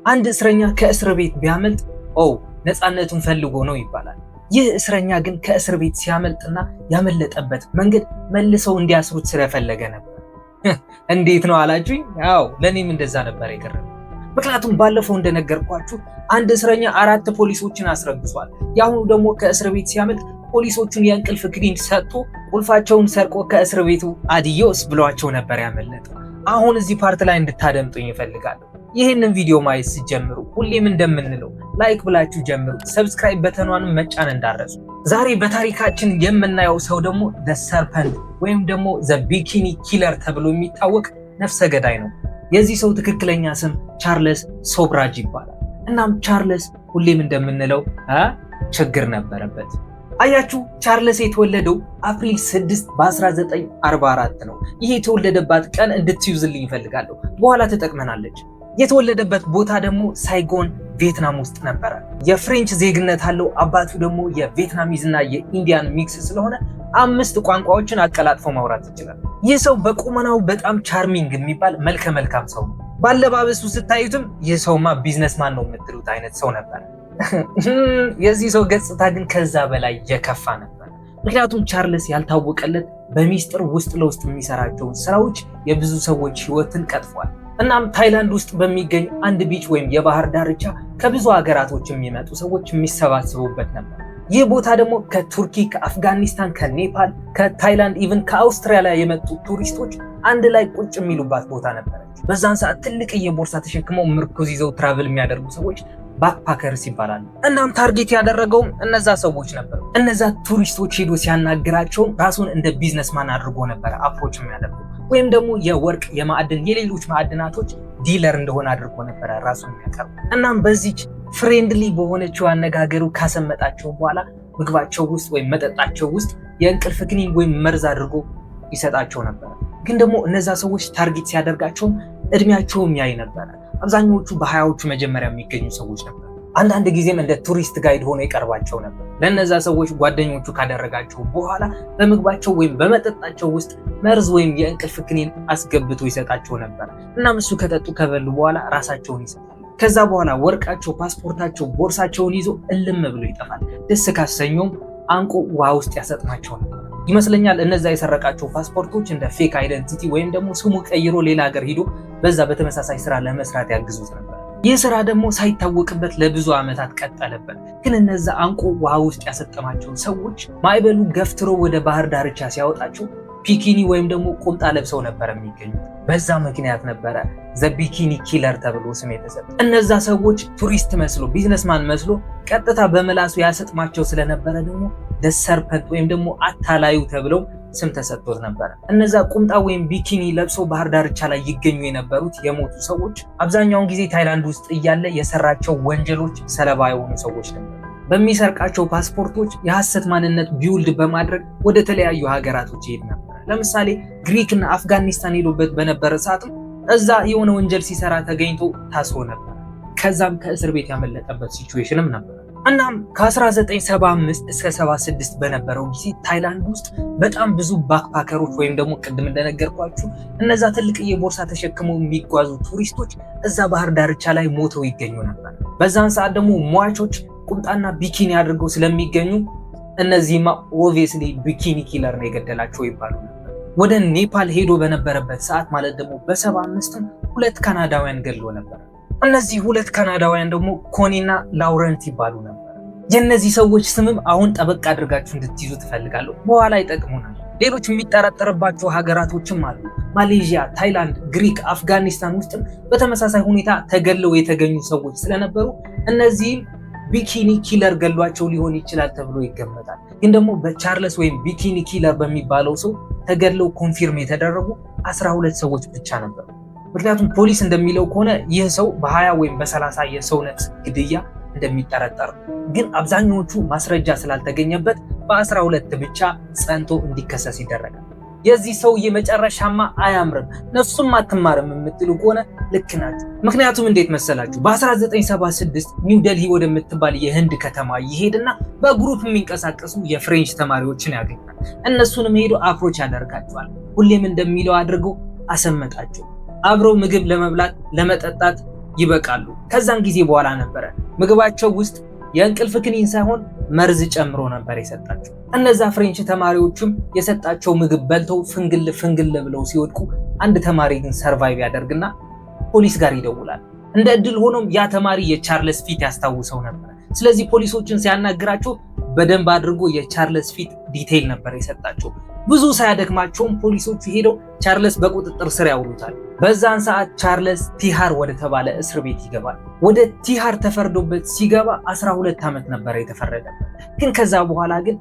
አንድ እስረኛ ከእስር ቤት ቢያመልጥ ነፃነቱን ፈልጎ ነው ይባላል። ይህ እስረኛ ግን ከእስር ቤት ሲያመልጥና ያመለጠበት መንገድ መልሰው እንዲያስሩት ስለፈለገ ነበር። እንዴት ነው አላችሁኝ? ለኔም እንደዛ ነበር የቀረበው። ምክንያቱም ባለፈው እንደነገርኳችሁ አንድ እስረኛ 4 ፖሊሶችን አስረግዟል። ያሁኑ ደግሞ ከእስር ቤት ሲያመልጥ ፖሊሶቹን የእንቅልፍ ክኒን ሰጥቶ ቁልፋቸውን ሰርቆ ከእስር ቤቱ አዲዮስ ብሏቸው ነበር ያመለጠው። አሁን እዚህ ፓርት ላይ እንድታደምጡኝ ይፈልጋለሁ። ይህንን ቪዲዮ ማየት ሲጀምሩ ሁሌም እንደምንለው ላይክ ብላችሁ ጀምሩ። ሰብስክራይብ በተኗንም መጫን እንዳረሱ። ዛሬ በታሪካችን የምናየው ሰው ደግሞ ዘ ሰርፐንት ወይም ደግሞ ዘ ቢኪኒ ኪለር ተብሎ የሚታወቅ ነፍሰ ገዳይ ነው። የዚህ ሰው ትክክለኛ ስም ቻርልስ ሶብራጅ ይባላል። እናም ቻርልስ ሁሌም እንደምንለው ችግር ነበረበት። አያችሁ፣ ቻርልስ የተወለደው አፕሪል 6 በ1944 ነው። ይሄ የተወለደባት ቀን እንድትይዙልኝ ይፈልጋለሁ፣ በኋላ ትጠቅመናለች። የተወለደበት ቦታ ደግሞ ሳይጎን ቪየትናም ውስጥ ነበረ። የፍሬንች ዜግነት አለው። አባቱ ደግሞ የቪየትናሚዝ እና የኢንዲያን ሚክስ ስለሆነ 5 ቋንቋዎችን አቀላጥፎ ማውራት ይችላል። ይህ ሰው በቁመናው በጣም ቻርሚንግ የሚባል መልከ መልካም ሰው ነው። ባለባበሱ ስታዩትም ይህ ሰውማ ቢዝነስማን ነው የምትሉት አይነት ሰው ነበር። የዚህ ሰው ገጽታ ግን ከዛ በላይ የከፋ ነበር። ምክንያቱም ቻርልስ ያልታወቀለት በሚስጥር ውስጥ ለውስጥ የሚሰራቸውን ስራዎች የብዙ ሰዎች ህይወትን ቀጥፏል። እናም ታይላንድ ውስጥ በሚገኝ አንድ ቢች ወይም የባህር ዳርቻ ከብዙ ሀገራቶች የሚመጡ ሰዎች የሚሰባሰቡበት ነበር። ይህ ቦታ ደግሞ ከቱርኪ፣ ከአፍጋኒስታን፣ ከኔፓል፣ ከታይላንድ ኢቭን ከአውስትራሊያ የመጡ ቱሪስቶች አንድ ላይ ቁጭ የሚሉባት ቦታ ነበረች። በዛን ሰዓት ትልቅዬ ቦርሳ ተሸክመው ምርኩዝ ይዘው ትራቭል የሚያደርጉ ሰዎች ባክፓከርስ ይባላሉ። እናም ታርጌት ያደረገውም እነዛ ሰዎች ነበሩ። እነዛ ቱሪስቶች ሄዶ ሲያናግራቸውም ራሱን እንደ ቢዝነስማን አድርጎ ነበረ አፕሮች የሚያደርጉ፣ ወይም ደግሞ የወርቅ፣ የማዕድን፣ የሌሎች ማዕድናቶች ዲለር እንደሆነ አድርጎ ነበረ ራሱን የሚያቀርቡ። እናም በዚች ፍሬንድሊ በሆነችው አነጋገሩ ካሰመጣቸው በኋላ ምግባቸው ውስጥ ወይም መጠጣቸው ውስጥ የእንቅልፍ ክኒን ወይም መርዝ አድርጎ ይሰጣቸው ነበረ። ግን ደግሞ እነዛ ሰዎች ታርጌት ሲያደርጋቸውም እድሜያቸውም ያይ ነበረ። አብዛኞቹ በ20ዎቹ መጀመሪያ የሚገኙ ሰዎች ነበሩ። አንዳንድ ጊዜም እንደ ቱሪስት ጋይድ ሆኖ ይቀርባቸው ነበር። ለነዛ ሰዎች ጓደኞቹ ካደረጋቸው በኋላ በምግባቸው ወይም በመጠጣቸው ውስጥ መርዝ ወይም የእንቅልፍ ክኒን አስገብቶ ይሰጣቸው ነበር። እናም እሱ ከጠጡ ከበሉ በኋላ ራሳቸውን ይሰጣሉ። ከዛ በኋላ ወርቃቸው፣ ፓስፖርታቸው፣ ቦርሳቸውን ይዞ እልም ብሎ ይጠፋል። ደስ ካሰኘውም አንቆ ውሃ ውስጥ ያሰጥማቸው ነበር። ይመስለኛል እነዛ የሰረቃቸው ፓስፖርቶች እንደ ፌክ አይደንቲቲ ወይም ደግሞ ስሙ ቀይሮ ሌላ ሀገር ሂዶ በዛ በተመሳሳይ ስራ ለመስራት ያግዙት ነበር። ይህ ስራ ደግሞ ሳይታወቅበት ለብዙ ዓመታት ቀጠለበት። ግን እነዛ አንቆ ውሃ ውስጥ ያሰጠማቸው ሰዎች ማዕበሉ ገፍትሮ ወደ ባህር ዳርቻ ሲያወጣቸው ቢኪኒ ወይም ደግሞ ቁምጣ ለብሰው ነበር የሚገኙት። በዛ ምክንያት ነበረ ዘ ቢኪኒ ኪለር ተብሎ ስም የተሰጠ። እነዛ ሰዎች ቱሪስት መስሎ ቢዝነስማን መስሎ ቀጥታ በመላሱ ያሰጥማቸው ስለነበረ ደግሞ ዘ ሰርፐንት ወይም ደግሞ አታላዩ ተብለው ስም ተሰጥቶት ነበር። እነዛ ቁምጣ ወይም ቢኪኒ ለብሰው ባህር ዳርቻ ላይ ይገኙ የነበሩት የሞቱ ሰዎች አብዛኛውን ጊዜ ታይላንድ ውስጥ እያለ የሰራቸው ወንጀሎች ሰለባ የሆኑ ሰዎች ነበር። በሚሰርቃቸው ፓስፖርቶች የሐሰት ማንነት ቢውልድ በማድረግ ወደ ተለያዩ ሀገራቶች ይሄድ ነበር። ለምሳሌ ግሪክ እና አፍጋኒስታን ሄዶበት በነበረ ሰዓትም እዛ የሆነ ወንጀል ሲሰራ ተገኝቶ ታስሮ ነበር። ከዛም ከእስር ቤት ያመለጠበት ሲቹዌሽንም ነበር። እናም ከ1975 እስከ 76 በነበረው ጊዜ ታይላንድ ውስጥ በጣም ብዙ ባክፓከሮች ወይም ደግሞ ቅድም እንደነገርኳችሁ እነዛ ትልቅዬ ቦርሳ ተሸክመው የሚጓዙ ቱሪስቶች እዛ ባህር ዳርቻ ላይ ሞተው ይገኙ ነበር። በዛን ሰዓት ደግሞ ሟቾች ቁምጣና ቢኪኒ አድርገው ስለሚገኙ እነዚህማ ኦብቪየስሊ ቢኪኒ ኪለር ነው የገደላቸው ይባሉ ነበር። ወደ ኔፓል ሄዶ በነበረበት ሰዓት ማለት ደግሞ በ75 2 ካናዳውያን ገድሎ ነበር። እነዚህ 2 ካናዳውያን ደግሞ ኮኒና ላውረንት ይባሉ ነበር። የእነዚህ ሰዎች ስምም አሁን ጠበቅ አድርጋችሁ እንድትይዙ ትፈልጋለሁ፣ በኋላ ይጠቅሙናል። ሌሎች የሚጠረጠርባቸው ሀገራቶችም አሉ። ማሌዥያ፣ ታይላንድ፣ ግሪክ፣ አፍጋኒስታን ውስጥም በተመሳሳይ ሁኔታ ተገለው የተገኙ ሰዎች ስለነበሩ እነዚህም ቢኪኒ ኪለር ገሏቸው ሊሆን ይችላል ተብሎ ይገመታል። ግን ደግሞ በቻርልስ ወይም ቢኪኒ ኪለር በሚባለው ሰው ተገለው ኮንፊርም የተደረጉ 12 ሰዎች ብቻ ነበሩ። ምክንያቱም ፖሊስ እንደሚለው ከሆነ ይህ ሰው በ20 ወይም በ30 የሰው ነፍስ ግድያ እንደሚጠረጠር፣ ግን አብዛኞቹ ማስረጃ ስላልተገኘበት በ12 ብቻ ጸንቶ እንዲከሰስ ይደረጋል። የዚህ ሰውዬ መጨረሻማ አያምርም፣ ነፍሱም አትማርም የምትሉ ከሆነ ልክ ናችሁ። ምክንያቱም እንዴት መሰላችሁ? በ1976 ኒው ደልሂ ወደምትባል የህንድ ከተማ ይሄድና በግሩፕ የሚንቀሳቀሱ የፍሬንች ተማሪዎችን ያገኛል። እነሱንም ሄዶ አፕሮች ያደርጋቸዋል። ሁሌም እንደሚለው አድርገው አሰመጣቸው። አብረው ምግብ ለመብላት ለመጠጣት ይበቃሉ። ከዛን ጊዜ በኋላ ነበረ ምግባቸው ውስጥ የእንቅልፍ ክኒን ሳይሆን መርዝ ጨምሮ ነበር የሰጣቸው። እነዛ ፍሬንች ተማሪዎችም የሰጣቸው ምግብ በልተው ፍንግል ብለው ሲወድቁ አንድ ተማሪ ግን ሰርቫይቭ ያደርግና ፖሊስ ጋር ይደውላል። እንደ እድል ሆኖም ያ ተማሪ የቻርልስ ፊት ያስታውሰው ነበር። ስለዚህ ፖሊሶችን ሲያናግራቸው በደንብ አድርጎ የቻርልስ ፊት ዲቴይል ነበር የሰጣቸው። ብዙ ሳያደክማቸውም ፖሊሶቹ ሄደው ቻርልስ በቁጥጥር ስር ያውሉታል። በዛን ሰዓት ቻርልስ ቲሃር ወደ ተባለ እስር ቤት ይገባል። ወደ ቲሃር ተፈርዶበት ሲገባ 12 ዓመት ነበር የተፈረደበት። ግን ከዛ በኋላ ግን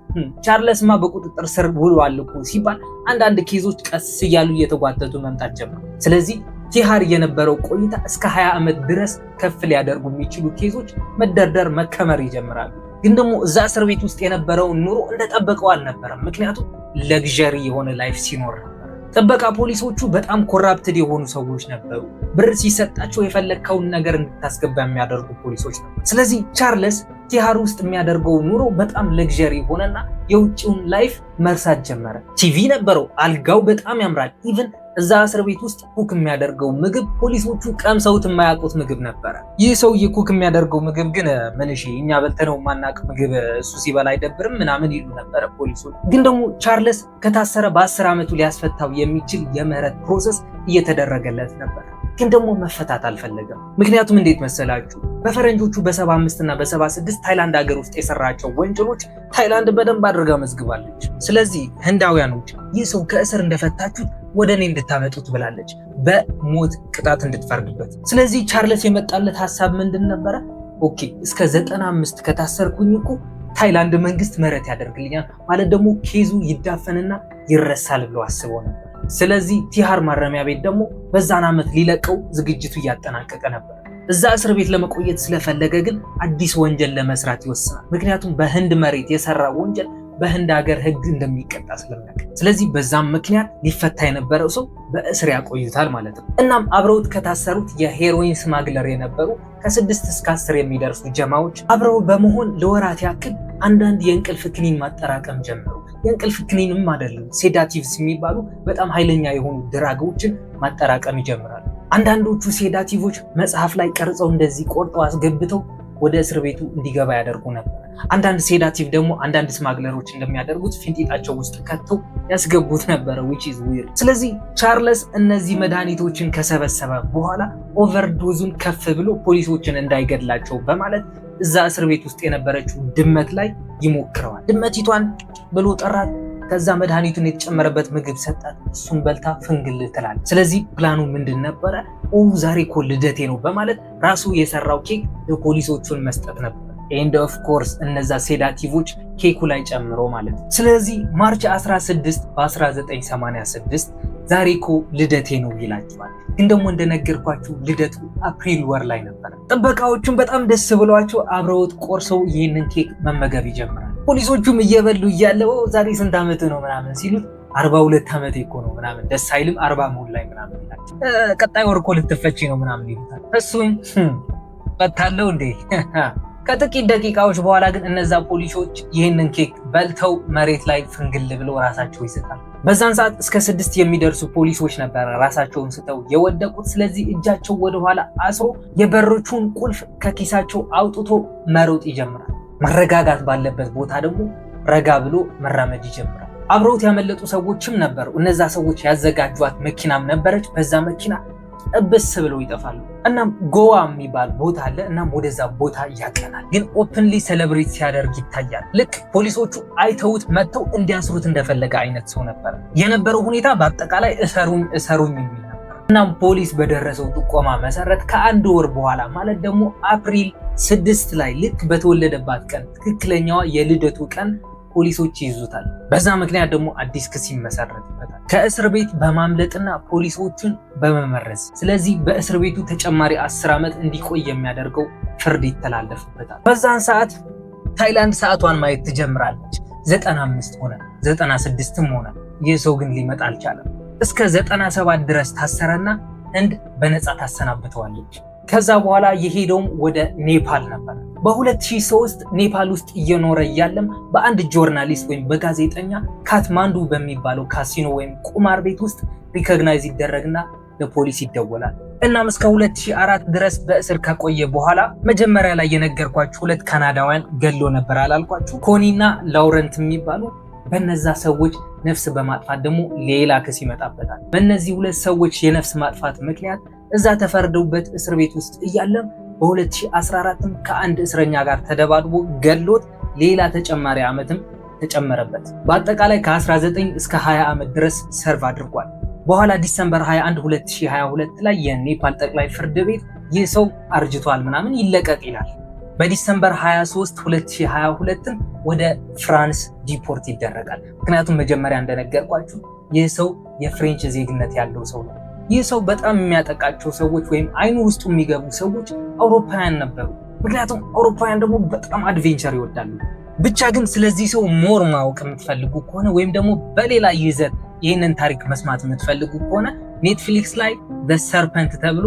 ቻርልስማ በቁጥጥር ስር ውሏል እኮ ሲባል አንዳንድ ኬዞች ቀስ እያሉ እየተጓተቱ መምጣት ጀመሩ። ስለዚህ ቲሃር የነበረው ቆይታ እስከ 20 ዓመት ድረስ ከፍ ሊያደርጉ የሚችሉ ኬዞች መደርደር መከመር ይጀምራሉ። ግን ደግሞ እዛ እስር ቤት ውስጥ የነበረውን ኑሮ እንደጠበቀው አልነበረም። ምክንያቱም ለግዠሪ የሆነ ላይፍ ሲኖር ነበር። ጥበቃ ፖሊሶቹ በጣም ኮራፕትድ የሆኑ ሰዎች ነበሩ። ብር ሲሰጣቸው የፈለግከውን ነገር እንድታስገባ የሚያደርጉ ፖሊሶች ነበሩ። ስለዚህ ቻርልስ ቲሃር ውስጥ የሚያደርገው ኑሮ በጣም ለግዠሪ ሆነና የውጭውን ላይፍ መርሳት ጀመረ። ቲቪ ነበረው፣ አልጋው በጣም ያምራል። ኢቭን እዛ እስር ቤት ውስጥ ኩክ የሚያደርገው ምግብ ፖሊሶቹ ቀምሰውት የማያውቁት ምግብ ነበረ። ይህ ሰውዬ ኩክ የሚያደርገው ምግብ ግን ምንሽ እኛ በልተነው ማናቅ ምግብ እሱ ሲበላ አይደብርም ምናምን ይሉ ነበረ ፖሊሶች። ግን ደግሞ ቻርልስ ከታሰረ በ10 ዓመቱ ሊያስፈታው የሚችል የምህረት ፕሮሰስ እየተደረገለት ነበር። ግን ደግሞ መፈታት አልፈለገም። ምክንያቱም እንዴት መሰላችሁ? በፈረንጆቹ በ75 እና በ76 ታይላንድ ሀገር ውስጥ የሰራቸው ወንጀሎች ታይላንድ በደንብ አድርጋ መዝግባለች። ስለዚህ ህንዳውያኖች ይህ ሰው ከእስር እንደፈታችሁት ወደ እኔ እንድታመጡት ብላለች፣ በሞት ቅጣት እንድትፈርድበት። ስለዚህ ቻርልስ የመጣለት ሀሳብ ምንድን ነበረ? ኦኬ እስከ 95 ከታሰርኩኝ እኮ ታይላንድ መንግስት ምህረት ያደርግልኛል ማለት ደግሞ ኬዙ ይዳፈንና ይረሳል ብሎ አስበው ነበር። ስለዚህ ቲሃር ማረሚያ ቤት ደግሞ በዛን ዓመት ሊለቀው ዝግጅቱ እያጠናቀቀ ነበር። እዛ እስር ቤት ለመቆየት ስለፈለገ ግን አዲስ ወንጀል ለመስራት ይወስናል። ምክንያቱም በህንድ መሬት የሰራ ወንጀል በህንድ ሀገር ህግ እንደሚቀጣ ስለሚያውቅ፣ ስለዚህ በዛም ምክንያት ሊፈታ የነበረው ሰው በእስር ያቆዩታል ማለት ነው። እናም አብረውት ከታሰሩት የሄሮይን ስማግለር የነበሩ ከ6 እስከ 10 የሚደርሱ ጀማዎች አብረው በመሆን ለወራት ያክል አንዳንድ የእንቅልፍ ክኒን ማጠራቀም ጀመሩ። የእንቅልፍ ክኒንም አይደለም፣ ሴዳቲቭስ የሚባሉ በጣም ኃይለኛ የሆኑ ድራጎችን ማጠራቀም ይጀምራሉ። አንዳንዶቹ ሴዳቲቮች መጽሐፍ ላይ ቀርጸው እንደዚህ ቆርጠው አስገብተው ወደ እስር ቤቱ እንዲገባ ያደርጉ ነበር። አንዳንድ ሴዳቲቭ ደግሞ አንዳንድ ስማግለሮች እንደሚያደርጉት ፊንጢጣቸው ውስጥ ከተው ያስገቡት ነበረ which is weird። ስለዚህ ቻርልስ እነዚህ መድኃኒቶችን ከሰበሰበ በኋላ ኦቨርዶዙን ከፍ ብሎ ፖሊሶችን እንዳይገድላቸው በማለት እዛ እስር ቤት ውስጥ የነበረችው ድመት ላይ ይሞክረዋል። ድመቲቷን ብሎ ጠራት። ከዛ መድኃኒቱን የተጨመረበት ምግብ ሰጣት። እሱን በልታ ፍንግል ትላለች። ስለዚህ ፕላኑ ምንድን ነበረ? ዛሬ እኮ ልደቴ ነው በማለት ራሱ የሰራው ኬክ ለፖሊሶቹን መስጠት ነበር። ኤንድ ኦፍ ኮርስ እነዛ ሴዳቲቮች ኬኩ ላይ ጨምሮ ማለት ነው። ስለዚህ ማርች 16 በ1986 ዛሬ እኮ ልደቴ ነው ይላቸዋል። ግን ደግሞ እንደነገርኳችሁ ልደቱ አፕሪል ወር ላይ ነበር። ጥበቃዎቹም በጣም ደስ ብሏቸው አብረውት ቆርሰው ይህንን ኬክ መመገብ ይጀምራል። ፖሊሶቹም እየበሉ እያለው ዛሬ ስንት ዓመት ነው ምናምን ሲሉት 42 ዓመት እኮ ነው ምናምን፣ ደስ አይልም 40 መሆን ላይ ምናምን ይላቸው። ቀጣይ ወር እኮ ልትፈቺ ነው ምናምን ይሉታል። እሱም ፈታለው እንዴ። ከጥቂት ደቂቃዎች በኋላ ግን እነዛ ፖሊሶች ይህንን ኬክ በልተው መሬት ላይ ፍንግል ብለው ራሳቸው ይስታል። በዛን ሰዓት እስከ 6 የሚደርሱ ፖሊሶች ነበረ ራሳቸውን ስተው የወደቁት። ስለዚህ እጃቸው ወደኋላ አስሮ የበሮቹን ቁልፍ ከኪሳቸው አውጥቶ መሮጥ ይጀምራል። መረጋጋት ባለበት ቦታ ደግሞ ረጋ ብሎ መራመድ ይጀምራል። አብረውት ያመለጡ ሰዎችም ነበሩ። እነዛ ሰዎች ያዘጋጇት መኪናም ነበረች። በዛ መኪና እብስ ብለው ይጠፋሉ። እናም ጎዋ የሚባል ቦታ አለ። እናም ወደዛ ቦታ ያቀናል። ግን ኦፕንሊ ሴሌብሬት ሲያደርግ ይታያል። ልክ ፖሊሶቹ አይተውት መጥተው እንዲያስሩት እንደፈለገ አይነት ሰው ነበር። የነበረው ሁኔታ በአጠቃላይ እሰሩኝ የሚል ነበር። እናም ፖሊስ በደረሰው ጥቆማ መሰረት ከ1 ወር በኋላ ማለት ደግሞ አፕሪል 6 ላይ ልክ በተወለደባት ቀን ትክክለኛዋ የልደቱ ቀን ፖሊሶች ይይዙታል። በዛ ምክንያት ደግሞ አዲስ ክስ ይመሰረትበታል ከእስር ቤት በማምለጥና ፖሊሶቹን በመመረዝ። ስለዚህ በእስር ቤቱ ተጨማሪ 10 ዓመት እንዲቆይ የሚያደርገው ፍርድ ይተላለፍበታል። በዛን ሰዓት ታይላንድ ሰዓቷን ማየት ትጀምራለች። 95 ሆነ 96ም ሆነ። ይህ ሰው ግን ሊመጣ አልቻለም። እስከ 97 ድረስ ታሰረና ህንድ በነፃ ታሰናብተዋለች። ከዛ በኋላ የሄደውም ወደ ኔፓል ነበር። በ2003 ኔፓል ውስጥ እየኖረ እያለም በአንድ ጆርናሊስት ወይም በጋዜጠኛ ካትማንዱ በሚባለው ካሲኖ ወይም ቁማር ቤት ውስጥ ሪኮግናይዝ ይደረግና ለፖሊስ ይደወላል። እናም እስከ 2004 ድረስ በእስር ከቆየ በኋላ መጀመሪያ ላይ የነገርኳችሁ 2 ካናዳውያን ገሎ ነበር አላልኳችሁ? ኮኒና ላውረንት የሚባሉ በነዛ ሰዎች ነፍስ በማጥፋት ደግሞ ሌላ ክስ ይመጣበታል። በእነዚህ 2 ሰዎች የነፍስ ማጥፋት ምክንያት እዛ ተፈርደውበት እስር ቤት ውስጥ እያለም በ2014 ከአንድ እስረኛ ጋር ተደባድቦ ገሎት ሌላ ተጨማሪ ዓመትም ተጨመረበት። በአጠቃላይ ከ19 እስከ 20 ዓመት ድረስ ሰርቭ አድርጓል። በኋላ ዲሰምበር 21 2022 ላይ የኔፓል ጠቅላይ ፍርድ ቤት ይህ ሰው አርጅቷል ምናምን ይለቀቅ ይላል። በዲሰምበር 23 2022 ወደ ፍራንስ ዲፖርት ይደረጋል። ምክንያቱም መጀመሪያ እንደነገርኳችሁ ይህ ሰው የፍሬንች ዜግነት ያለው ሰው ነው። ይህ ሰው በጣም የሚያጠቃቸው ሰዎች ወይም አይኑ ውስጡ የሚገቡ ሰዎች አውሮፓውያን ነበሩ። ምክንያቱም አውሮፓውያን ደግሞ በጣም አድቬንቸር ይወዳሉ። ብቻ ግን ስለዚህ ሰው ሞር ማወቅ የምትፈልጉ ከሆነ ወይም ደግሞ በሌላ ይዘት ይህንን ታሪክ መስማት የምትፈልጉ ከሆነ ኔትፍሊክስ ላይ ዘ ሰርፐንት ተብሎ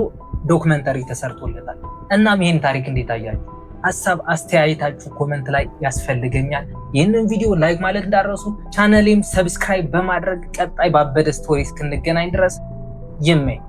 ዶክመንተሪ ተሰርቶለታል። እናም ይህን ታሪክ እንዴት አያችሁ? ሀሳብ አስተያየታችሁ ኮመንት ላይ ያስፈልገኛል። ይህንን ቪዲዮ ላይክ ማለት እንዳረሱ፣ ቻናሌም ሰብስክራይብ በማድረግ ቀጣይ ባበደ ስቶሪ እስክንገናኝ ድረስ ይመኝ።